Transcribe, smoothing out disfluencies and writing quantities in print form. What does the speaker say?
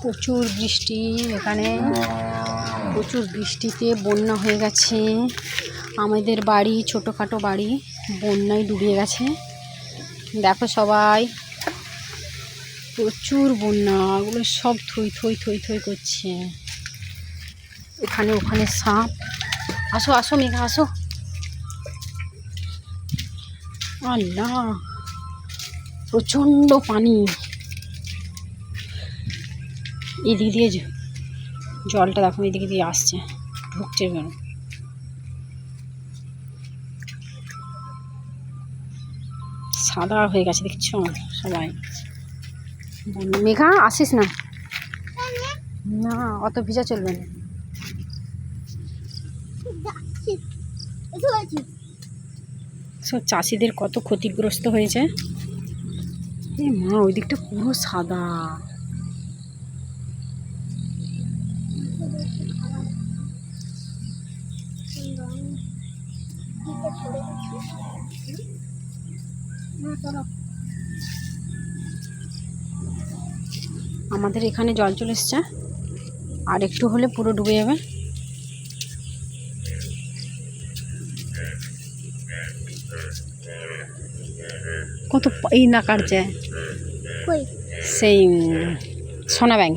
প্রচুর বৃষ্টি এখানে, প্রচুর বৃষ্টিতে বন্যা হয়ে গেছে। আমাদের বাড়ি, ছোটোখাটো বাড়ি, বন্যায় ডুবে গেছে। দেখো সবাই, প্রচুর বন্যা, ওগুলো সব থই থই থই থই করছে। এখানে ওখানে সাপ। আসো আসো মেঘা আসো। আল্লাহ, প্রচণ্ড পানি। এদিক দিয়ে জলটা দেখো এদিকে দিয়ে আসছে, ঢুকছে কেন। সাদা হয়ে গেছে দেখছো সবাই। মেঘা আসিস না, না অত ভিজা চলবে না। সব চাষিদের কত ক্ষতিগ্রস্ত হয়েছে। এই মা, ওই দিকটা পুরো সাদা। আমাদের এখানে জল চলে এসছে, আর একটু হলে পুরো ডুবে যাবে। কত এই না কাটছে সেই সোনা ব্যাংক।